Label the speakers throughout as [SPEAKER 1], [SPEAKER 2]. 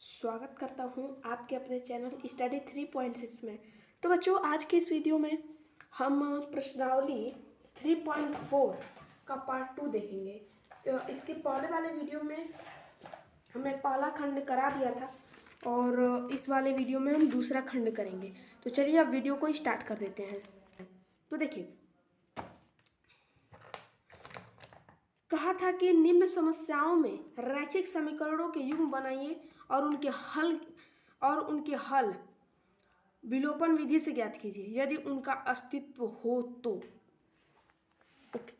[SPEAKER 1] स्वागत करता हूं आपके अपने चैनल स्टडी 3.6 में। तो बच्चों, आज के इस वीडियो में हम प्रश्नावली 3.4 का पार्ट 2 देखेंगे। इसके पहले वाले वीडियो में हमने पहला खंड करा दिया था और इस वाले वीडियो में हम दूसरा खंड करेंगे। तो चलिए अब वीडियो को स्टार्ट कर देते हैं। तो देखिए, कहा था कि निम्न समस्याओं में रैखिक समीकरणों के युग्म बनाइए और उनके हल विलोपन विधि से ज्ञात कीजिए यदि उनका अस्तित्व हो तो। ओके,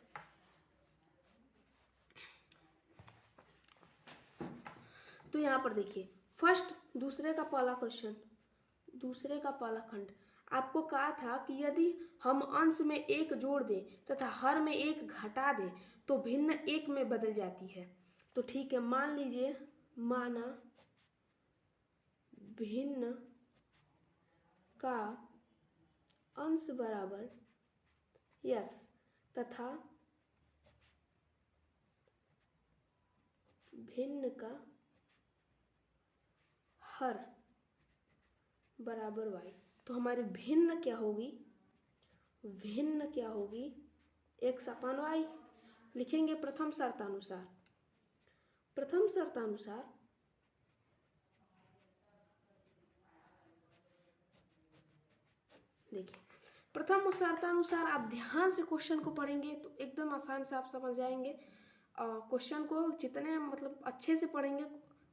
[SPEAKER 1] तो यहाँ पर देखिए, फर्स्ट दूसरे का पहला खंड आपको कहा था कि यदि हम अंश में एक जोड़ दें तथा हर में एक घटा दें तो भिन्न एक में बदल जाती है। तो ठीक है, मान लीजिए, माना भिन्न का अंश बराबर x तथा भिन्न का हर बराबर y। तो हमारी भिन्न क्या होगी? x अपान y लिखेंगे प्रथम शर्तानुसार। देखिए, प्रथम शर्तानुसार आप ध्यान से क्वेश्चन को पढ़ेंगे तो एकदम आसान से आप समझ जाएंगे। क्वेश्चन को जितने अच्छे से पढ़ेंगे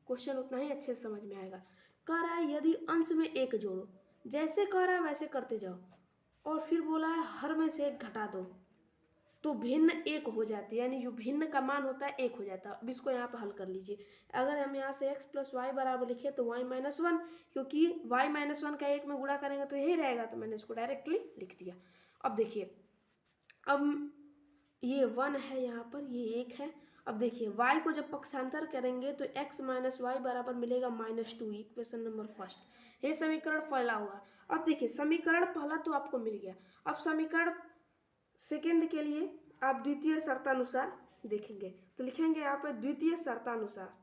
[SPEAKER 1] क्वेश्चन उतना ही अच्छे से समझ में आएगा। कह रहा है यदि अंश में एक जोड़ो, जैसे कह रहा है वैसे करते जाओ, और फिर बोला है हर में से एक घटा दो तो भिन्न एक हो जाती है, यानी जो भिन्न का मान होता है एक हो जाता है। अब इसको यहाँ पर हल कर लीजिए। अगर हम यहाँ से x प्लस वाई बराबर लिखे तो y-1, क्योंकि y-1 का एक में गुणा करेंगे तो यही रहेगा, तो मैंने इसको डायरेक्टली लिख दिया। अब देखिए, अब ये 1 है, यहाँ पर ये 1 है। अब देखिए, y को जब पक्षांतर करेंगे तो x माइनस वाई बराबर मिलेगा -2। इक्वेशन नंबर फर्स्ट, ये समीकरण पहला हुआ। अब देखिए, समीकरण पहला तो आपको मिल गया। अब समीकरण सेकेंड के लिए आप द्वितीय शर्तानुसार देखेंगे तो लिखेंगे यहाँ पे द्वितीय शर्तानुसार।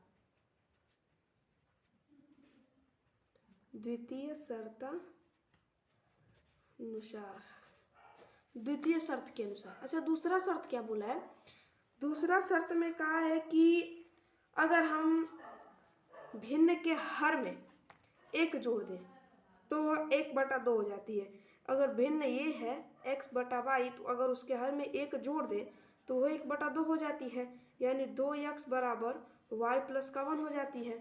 [SPEAKER 1] द्वितीय शर्त के अनुसार। अच्छा, दूसरा शर्त क्या बोला है? दूसरा शर्त में कहा है कि अगर हम भिन्न के हर में एक जोड़ दें तो 1/2 हो जाती है। अगर भिन्न ये है x बटा वाई, तो अगर उसके हर में एक जोड़ दे तो वो 1/2 हो जाती है, यानी 2x बराबर y प्लस 1 हो जाती है।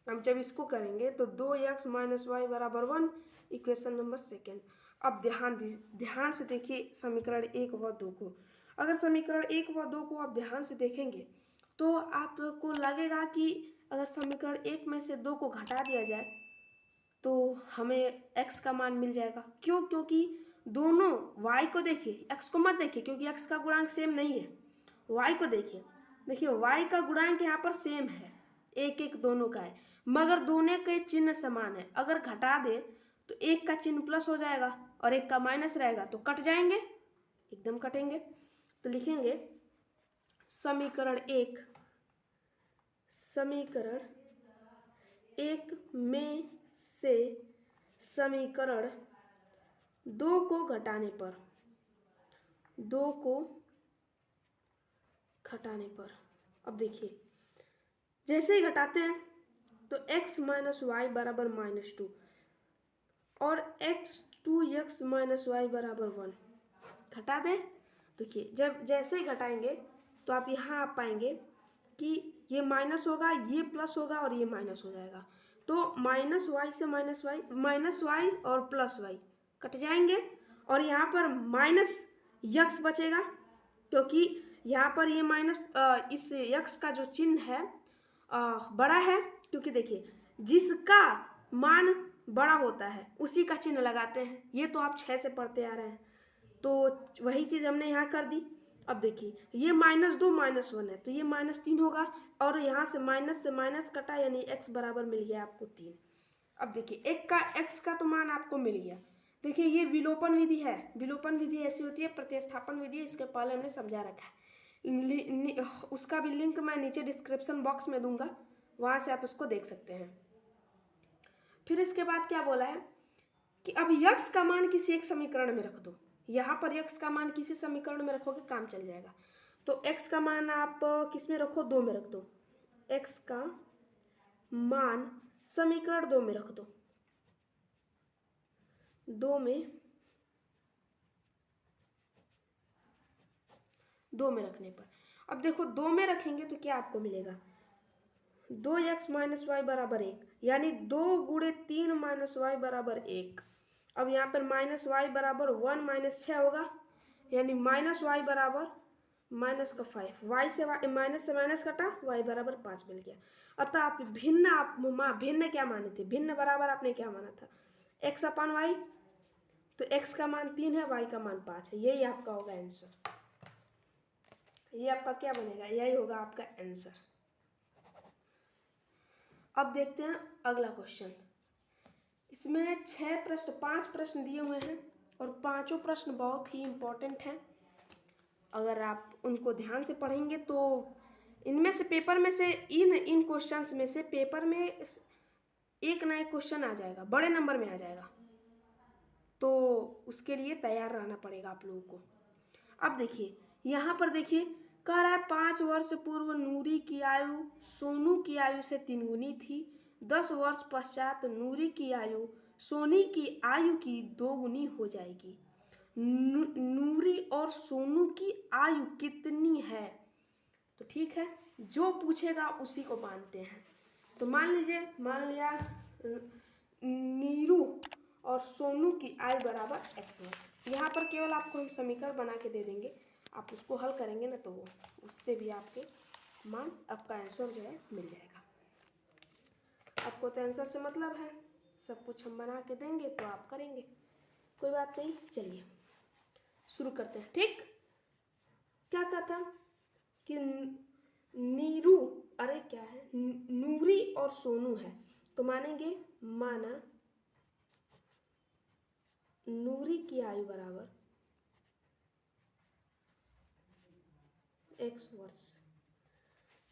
[SPEAKER 1] अब जब इसको करेंगे तो 2x माइनस वाई बराबर 1, इक्वेशन नंबर सेकेंड। अब ध्यान से देखिए समीकरण 1 व 2 को। अगर समीकरण 1 व 2 को आप ध्यान से देखेंगे तो आपको लगेगा कि अगर समीकरण 1 में से 2 को घटा दिया जाए तो हमें x का मान मिल जाएगा। क्यों? क्योंकि दोनों y को देखिए, x को मत देखिए क्योंकि x का गुणांक सेम नहीं है। y को देखिए, y का गुणांक यहाँ पर सेम है, 1 दोनों का है, मगर दोनों के चिन्ह समान है। अगर घटा दे तो एक का चिन्ह प्लस हो जाएगा और एक का माइनस रहेगा, तो कट जाएंगे, एकदम कटेंगे। तो लिखेंगे समीकरण 1 में से समीकरण 2 को घटाने पर अब देखिए, जैसे ही घटाते हैं तो x माइनस वाई बराबर -2 और 2x माइनस वाई बराबर 1 घटा दें। देखिए, जब जैसे ही घटाएंगे तो आप यहाँ आ पाएंगे कि ये माइनस होगा, ये प्लस होगा और ये माइनस हो जाएगा। तो -y से -y और +y कट जाएंगे और यहाँ पर -x बचेगा, क्योंकि यहाँ पर ये माइनस इस x का जो चिन्ह है बड़ा है, क्योंकि देखिए जिसका मान बड़ा होता है उसी का चिन्ह लगाते हैं। ये तो आप 6 से पढ़ते आ रहे हैं, तो वही चीज़ हमने यहाँ कर दी। अब देखिए, ये -2 -1 है तो ये -3 होगा, और यहाँ से माइनस कटा, यानी x बराबर मिल गया आपको 3। अब देखिए, x का तो मान आपको मिल गया। देखिए, ये विलोपन विधि है। विलोपन विधि ऐसी होती है, प्रतिस्थापन विधि, इसके पहले हमने समझा रखा है। उसका भी लिंक मैं नीचे डिस्क्रिप्शन बॉक्स में दूंगा, वहाँ से आप उसको देख सकते हैं। फिर इसके बाद क्या बोला है कि अब यक्स का मान किसी एक समीकरण में रख दो। यहाँ पर यक्स का मान किसी समीकरण में रखोगे काम चल जाएगा। तो एक्स का मान आप किस में रखो, 2 में रख दो। एक्स का मान समीकरण 2 में रख दो। 2 में रखने पर अब देखो 2 में रखेंगे तो क्या आपको मिलेगा, 2x माइनस वाई बराबर 1, यानी 2 गुणे 3 माइनस वाई बराबर 1। अब यहाँ पर माइनस वाई बराबर 1 माइनस 6 होगा, यानी माइनस वाई बराबर माइनस का 5, वाई से माइनस कटा, वाई बराबर 5 मिल गया। अतः आप भिन्न क्या माने थे, भिन्न बराबर आपने क्या माना था, x अपन वाई। तो x का मान 3 है, y का मान 5 है। यही आपका होगा आंसर। ये आपका क्या बनेगा, यही होगा आपका आंसर। अब देखते हैं अगला क्वेश्चन। इसमें 5 प्रश्न दिए हुए हैं और पांचों प्रश्न बहुत ही इम्पोर्टेंट हैं। अगर आप उनको ध्यान से पढ़ेंगे तो इनमें से पेपर में से इन क्वेश्चंस में से पेपर में एक ना एक क्वेश्चन आ जाएगा, बड़े नंबर में आ जाएगा। तो उसके लिए तैयार रहना पड़ेगा आप लोगों को। अब देखिए यहाँ पर देखिए कह रहा है 5 वर्ष पूर्व नूरी की आयु सोनू की आयु से 3 गुनी थी। 10 वर्ष पश्चात नूरी की आयु सोनी की आयु की 2 गुनी हो जाएगी। नूरी और सोनू की आयु कितनी है। तो ठीक है, जो पूछेगा उसी को मानते हैं। तो मान लिया नीरू और सोनू की आयु बराबर x वर्ष। यहाँ पर केवल आपको हम समीकरण बना के दे देंगे, आप उसको हल करेंगे ना तो उससे भी आपके मान, आपका आंसर जो है मिल जाएगा। आपको तो आंसर से मतलब है, सब कुछ हम बना के देंगे तो आप करेंगे, कोई बात नहीं। चलिए शुरू करते हैं। ठीक, क्या कहता कि नीरू, अरे क्या है, नूरी और सोनू है तो मानेंगे, माना नूरी की आयु बराबर x वर्ष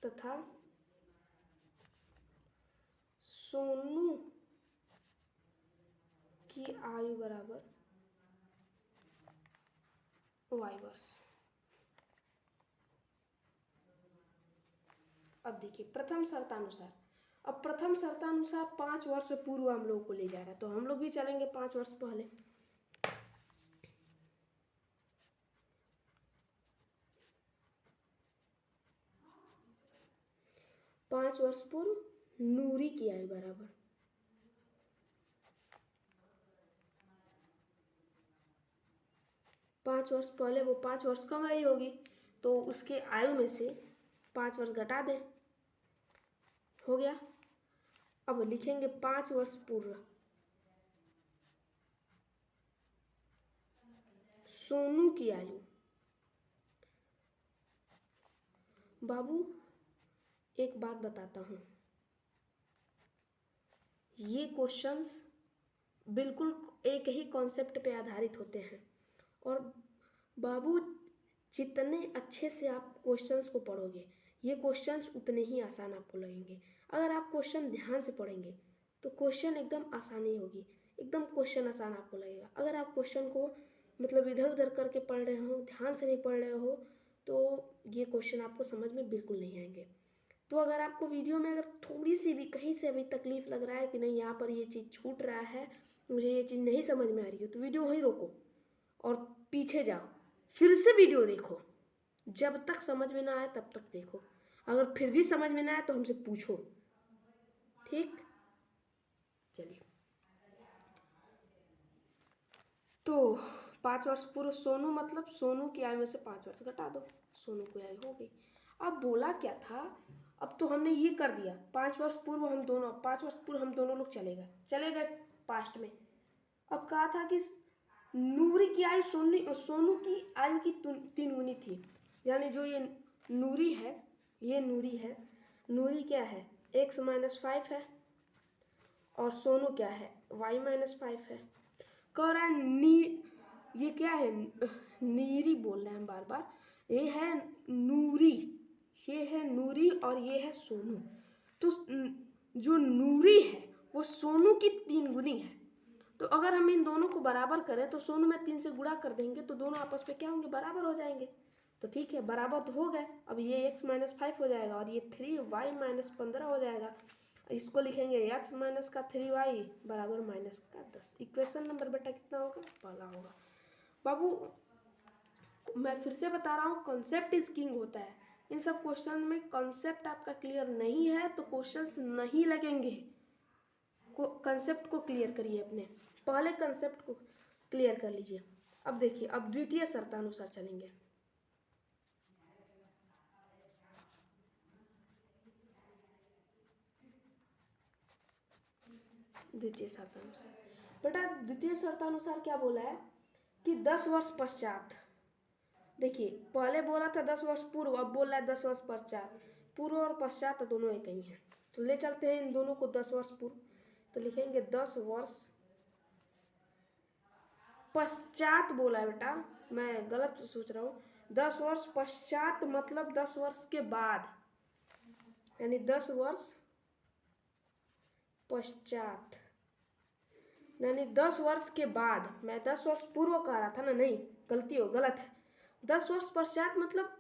[SPEAKER 1] तथा सोनू की आयु बराबर y वर्ष। अब देखिए प्रथम शर्तानुसार, अब प्रथम शर्तानुसार 5 वर्ष पूर्व हम लोग को ले जा रहा है, तो हम लोग भी चलेंगे 5 वर्ष पहले। पांच वर्ष पूर्व नूरी की आयु बराबर 5 वर्ष पहले वो 5 वर्ष कम रही होगी, तो उसके आयु में से 5 वर्ष घटा दें, हो गया। अब लिखेंगे 5 वर्ष पूर्व सोनू की आयु। बाबू एक बात बताता हूँ, ये क्वेश्चंस बिल्कुल एक ही कॉन्सेप्ट पे आधारित होते हैं और बाबू जितने अच्छे से आप क्वेश्चंस को पढ़ोगे ये क्वेश्चंस उतने ही आसान आपको लगेंगे। अगर आप क्वेश्चन ध्यान से पढ़ेंगे तो क्वेश्चन एकदम आसानी होगी, एकदम क्वेश्चन आसान आपको लगेगा। अगर आप क्वेश्चन को मतलब इधर उधर करके पढ़ रहे हो, ध्यान से नहीं पढ़ रहे हो, तो ये क्वेश्चन आपको समझ में बिल्कुल नहीं आएंगे। तो अगर आपको वीडियो में अगर थोड़ी सी भी कहीं से अभी तकलीफ लग रहा है कि नहीं यहाँ पर ये चीज़ छूट रहा है, मुझे ये चीज़ नहीं समझ में आ रही है, तो वीडियो वहीं रोको और पीछे जाओ, फिर से वीडियो देखो, जब तक समझ में ना आए तब तक देखो। अगर फिर भी समझ में ना आए तो हमसे पूछो, ठीक। चलिए, तो 5 वर्ष पूर्व सोनू, मतलब सोनू की आयु में से 5 वर्ष घटा दो, सोनू की आयु हो गई। अब बोला क्या था, अब तो हमने ये कर दिया, 5 वर्ष पूर्व हम दोनों, 5 वर्ष पूर्व हम दोनों लोग चले गए पास्ट में। अब कहा था कि नूरी की आयु सोनू की आयु की 3 गुनी थी, यानी जो ये नूरी है, ये नूरी है, नूरी क्या है x माइनस 5 है और सोनू क्या है y माइनस 5 है। कह रहा है ये क्या है, नीरी बोल रहे हैं बार बार, ये है नूरी, ये है नूरी और ये है सोनू। तो जो नूरी है वो सोनू की 3 गुनी है। तो अगर हम इन दोनों को बराबर करें तो सोनू में 3 से गुणा कर देंगे तो दोनों आपस में क्या होंगे, बराबर हो जाएंगे। तो ठीक है, बराबर तो हो गए। अब ये x - 5 हो जाएगा और ये 3y - 15 हो जाएगा। इसको लिखेंगे x - का 3y बराबर -10। इक्वेशन नंबर बेटा कितना होगा, पहला होगा। बाबू मैं फिर से बता रहा हूँ, कॉन्सेप्ट इज किंग होता है। इन सब क्वेश्चन में कॉन्सेप्ट आपका क्लियर नहीं है तो क्वेश्चंस नहीं लगेंगे। कंसेप्ट को क्लियर करिए, अपने पहले कंसेप्ट को क्लियर कर लीजिए। अब देखिए, अब द्वितीय शर्तानुसार चलेंगे। द्वितीय शर्तानुसार बेटा, द्वितीय शर्तानुसार क्या बोला है कि 10 वर्ष पश्चात। देखिए पहले बोला था 10 वर्ष पूर्व, अब बोल रहा है 10 वर्ष पश्चात। पूर्व और पश्चात तो दोनों एक ही हैं, तो ले चलते हैं इन दोनों को 10 वर्ष पूर्व। तो लिखेंगे 10 वर्ष पश्चात बोला है बेटा, मैं गलत सोच रहा हूँ। 10 वर्ष पश्चात मतलब 10 वर्ष के बाद, यानी 10 वर्ष पश्चात यानी 10 वर्ष के बाद। मैं 10 वर्ष पूर्व कह रहा था ना, नहीं गलत है। 10 वर्ष पश्चात मतलब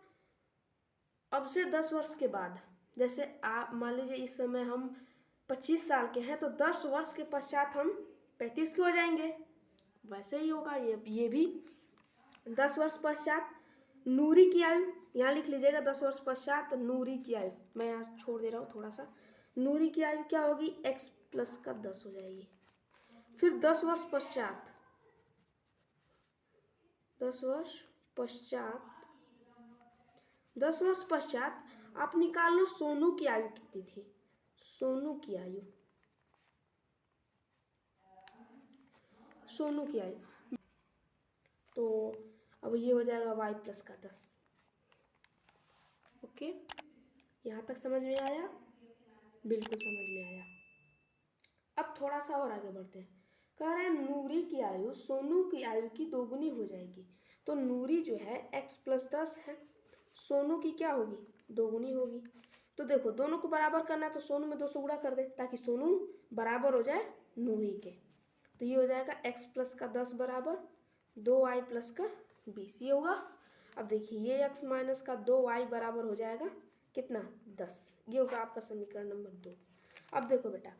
[SPEAKER 1] अब से 10 वर्ष के बाद। जैसे आप मान लीजिए इस समय हम 25 साल के हैं, तो 10 वर्ष के पश्चात हम 35 के हो जाएंगे। वैसे ही होगा ये भी। 10 वर्ष पश्चात नूरी की आयु, यहाँ लिख लीजिएगा 10 वर्ष पश्चात नूरी की आयु। मैं यहाँ छोड़ दे रहा हूँ थोड़ा सा। नूरी की आयु क्या होगी, x प्लस का 10 हो जाएगी। फिर 10 वर्ष पश्चात 10 वर्ष पश्चात आप निकाल लो सोनू की आयु कितनी थी। सोनू की आयु तो अब ये हो जाएगा y प्लस का 10। ओके, यहाँ तक समझ में आया? बिल्कुल समझ में आया। अब थोड़ा सा और आगे बढ़ते हैं। कह रहे हैं नूरी की आयु सोनू की आयु की 2 गुनी हो जाएगी। तो नूरी जो है x प्लस 10 है, सोनू की क्या होगी, 2 गुनी होगी। तो देखो दोनों को बराबर करना है तो सोनू में 2 से गुणा कर दे ताकि सोनू बराबर हो जाए नूरी के। तो ये हो जाएगा x प्लस का 10 बराबर 2y प्लस का 20, ये होगा। अब देखिए ये x माइनस का 2y बराबर हो जाएगा कितना, 10। ये होगा आपका समीकरण नंबर 2। अब देखो बेटा,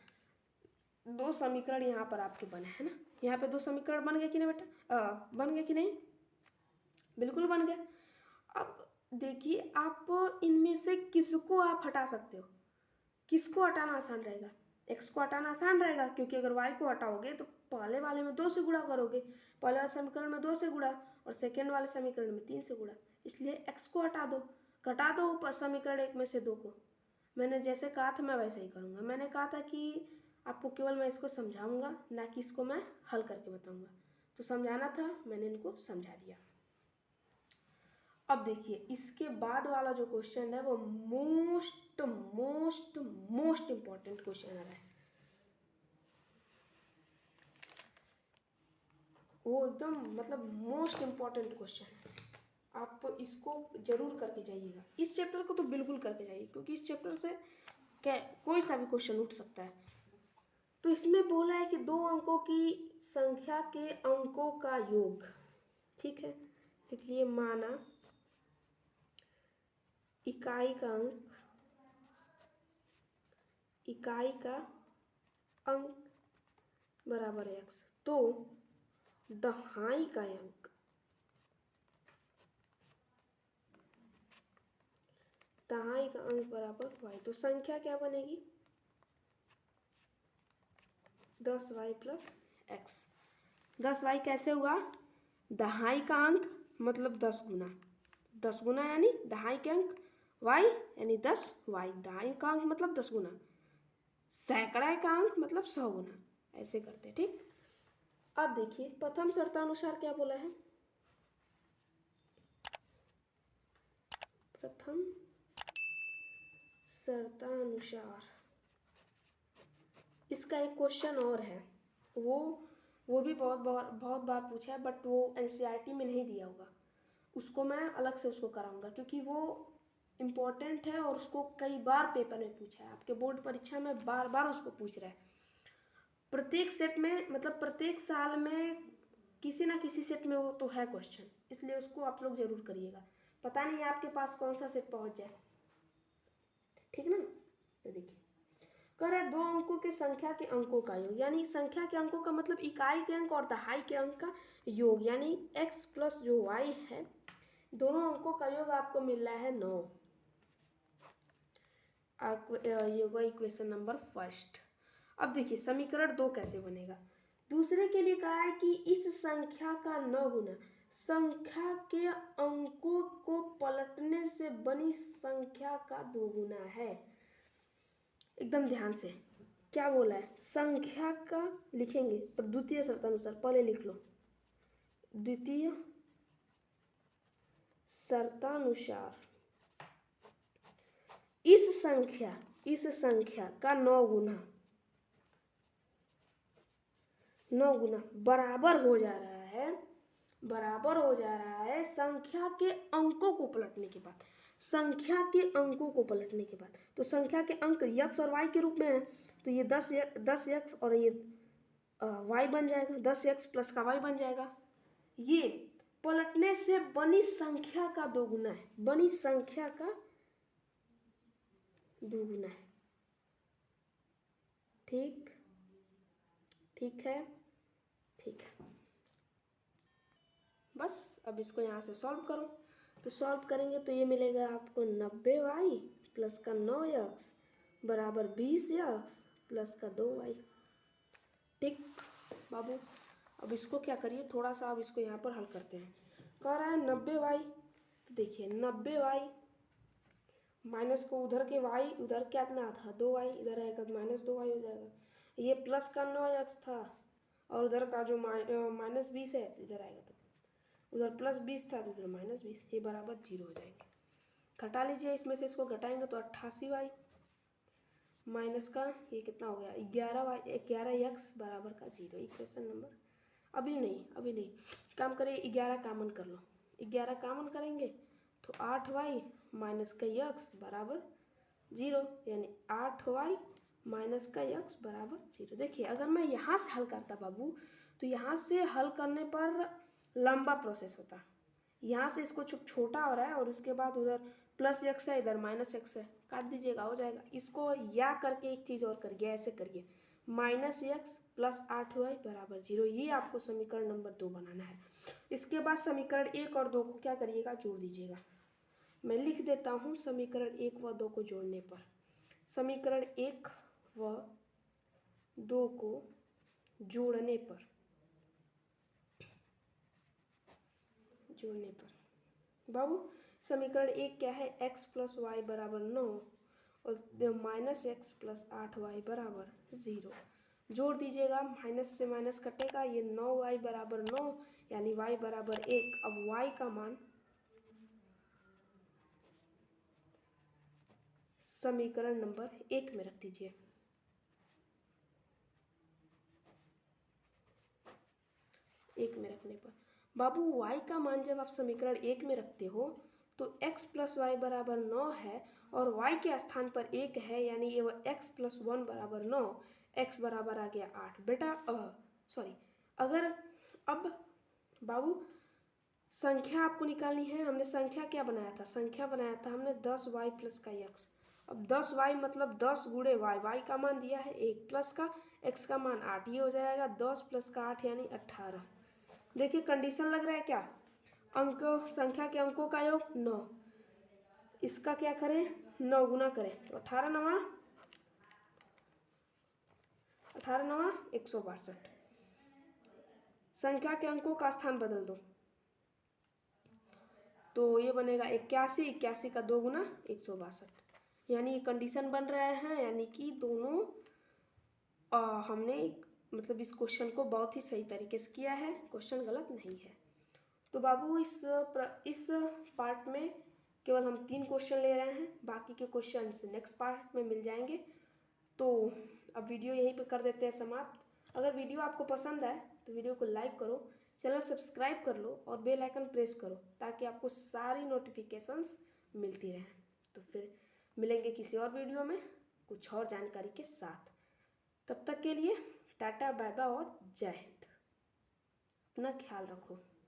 [SPEAKER 1] 2 समीकरण यहाँ पर आपके बने हैं ना, यहाँ पे 2 समीकरण बन गए कि नहीं बेटा, बन गए कि नहीं, बिल्कुल बन गए। अब देखिए आप इनमें से किसको आप हटा सकते हो, किसको हटाना आसान रहेगा, x को हटाना आसान रहेगा, क्योंकि अगर y को हटाओगे तो पहले वाले में 2 से गुणा करोगे, पहले वाले समीकरण में 2 से गुणा और सेकेंड वाले समीकरण में 3 से गुणा, इसलिए x को हटा दो, घटा दो समीकरण 1 में से 2 को। मैंने जैसे कहा था मैं वैसे ही करूँगा। मैंने कहा था कि आपको केवल मैं इसको समझाऊंगा, ना कि इसको मैं हल करके बताऊंगा। तो समझाना था, मैंने इनको समझा दिया। अब देखिए इसके बाद वाला जो क्वेश्चन है वो मोस्ट इम्पॉर्टेंट क्वेश्चन है, वो एकदम मतलब मोस्ट इम्पॉर्टेंट क्वेश्चन है। आप इसको जरूर करके जाइएगा। इस चैप्टर को तो बिल्कुल करके जाइए, क्योंकि इस चैप्टर से कोई सा भी क्वेश्चन उठ सकता है। तो इसमें बोला है कि 2 अंकों की संख्या के अंकों का योग, ठीक है, लिख लिए माना इकाई का अंक बराबर x, तो दहाई का अंक बराबर y। तो संख्या क्या बनेगी, 10y प्लस x। 10y कैसे हुआ, दहाई का अंक मतलब 10 गुना, 10 गुना यानी दहाई के अंक y यानी 10y, दहाई का अंक मतलब 10 गुना, सैकड़ा का अंक मतलब 100 गुना, ऐसे करते, ठीक। अब देखिए प्रथम शर्तानुसार क्या बोला है, प्रथम शर्तानुसार इसका एक क्वेश्चन और है, वो भी बहुत बार पूछा है, बट वो एनसीईआरटी में नहीं दिया होगा, उसको मैं अलग से उसको कराऊंगा, क्योंकि वो इम्पोर्टेंट है और उसको कई बार पेपर में पूछा है, आपके बोर्ड परीक्षा में बार बार उसको पूछ रहा है। प्रत्येक सेट में मतलब प्रत्येक साल में किसी ना किसी सेट में वो तो है क्वेश्चन, इसलिए उसको आप लोग जरूर करिएगा। पता नहीं आपके पास कौन सा सेट पहुंच जाए, ठीक ना। तो देखिए कह रहा है 2 अंकों के संख्या के अंकों का योग, यानी संख्या के अंकों का मतलब इकाई के अंक और दहाई के अंक का योग, यानी x प्लस जो y है दोनों अंकों का योग आपको मिल रहा है 9। ये होगा इक्वेशन नंबर फर्स्ट। अब देखिए समीकरण 2 कैसे बनेगा। दूसरे के लिए कहा है कि इस संख्या का 9 गुना संख्या के अंकों को पलटने से बनी संख्या का 2 गुना है। एकदम ध्यान से क्या बोला है, संख्या का लिखेंगे पर द्वितीय शर्तानुसार, पहले लिख लो द्वितीय शर्तानुसार इस संख्या का 9 गुना बराबर हो जा रहा है संख्या के अंकों को पलटने के बाद, तो संख्या के अंक x और y के रूप में है, तो ये 10x और ये y बन जाएगा, 10x प्लस का y बन जाएगा। ये पलटने से बनी संख्या का 2 गुना है, बनी संख्या का 2 गुना है। ठीक है। बस अब इसको यहाँ से सॉल्व करो, तो सॉल्व करेंगे तो ये मिलेगा आपको 90y प्लस का 9x बराबर 20x प्लस का 2y। ठीक बाबू, अब इसको क्या करिए, थोड़ा सा अब इसको यहाँ पर हल करते हैं। कह रहा है 90y, तो देखिए 90y माइनस को उधर के y, उधर क्या इतना था 2y, इधर आएगा तो माइनस 2y हो जाएगा। ये प्लस का 9x था और उधर का जो माइनस 20 है तो इधर आएगा, तो उधर प्लस 20 था तो इधर माइनस 20, ये बराबर 0 हो जाएंगे। घटा लीजिए, इसमें से इसको घटाएंगे तो 88y माइनस का ये कितना हो गया 11x बराबर का 0। इक्वेशन नंबर अभी नहीं काम करिए, 11 कामन कर लो, 11 कामन करेंगे तो 8y माइनस का x बराबर 0, यानी 8y माइनस का x बराबर 0। देखिए अगर मैं यहाँ से हल करता बाबू, तो यहाँ से हल करने पर लंबा प्रोसेस होता, यहाँ से इसको छोटा हो रहा है और उसके बाद उधर प्लस x है, इधर माइनस x है, काट दीजिएगा हो जाएगा। इसको या करके एक चीज़ और करिए, ऐसे करिए माइनस x प्लस 8y बराबर 0, ये आपको समीकरण नंबर 2 बनाना है। इसके बाद समीकरण 1 और 2 को क्या करिएगा, जोड़ दीजिएगा। मैं लिख देता हूँ समीकरण 1 व 2 को जोड़ने पर, समीकरण 1 व 2 को जोड़ने पर बाबू समीकरण 1 क्या है, x प्लस वाई बराबर 9 और माइनस एक्स प्लस 8y बराबर 0। जोड़ दीजिएगा, माइनस से माइनस कटेगा, ये 9y बराबर 9 यानी y बराबर 1। अब y का मान समीकरण नंबर 1 में रख दीजिए। एक में रखने पर बाबू y का मान जब आप समीकरण 1 में रखते हो तो x प्लस वाई बराबर 9 है और y के स्थान पर 1 है, यानी ये x प्लस 1 बराबर 9, x बराबर आ गया 8। बेटा सॉरी, अगर अब बाबू संख्या आपको निकालनी है, हमने संख्या क्या बनाया था, संख्या बनाया था हमने 10y प्लस का x। अब 10y मतलब 10 गुणे y का मान दिया है 1 प्लस का x का मान 8, ये हो जाएगा 10 प्लस का 8 यानी 18। देखिए कंडीशन लग रहा है क्या, अंक संख्या के अंकों का योग 9, इसका क्या करें 9 गुना करें तो 18 नवा 162। संख्या के अंकों का स्थान बदल दो तो ये बनेगा 81 का 2 गुना 162, यानी ये कंडीशन बन रहे हैं, यानी कि दोनों हमने मतलब इस क्वेश्चन को बहुत ही सही तरीके से किया है, क्वेश्चन गलत नहीं है। तो बाबू इस पार्ट में केवल हम 3 क्वेश्चन ले रहे हैं, बाकी के क्वेश्चन नेक्स्ट पार्ट में मिल जाएंगे। तो अब वीडियो यहीं पे कर देते हैं समाप्त। अगर वीडियो आपको पसंद आए तो वीडियो को लाइक करो, चैनल सब्सक्राइब कर लो और बेल आइकन प्रेस करो ताकि आपको सारी नोटिफिकेशंस मिलती रहें। तो फिर मिलेंगे किसी और वीडियो में कुछ और जानकारी के साथ। तब तक के लिए टाटा बाय बाय और जय हिंद। अपना ख्याल रखो।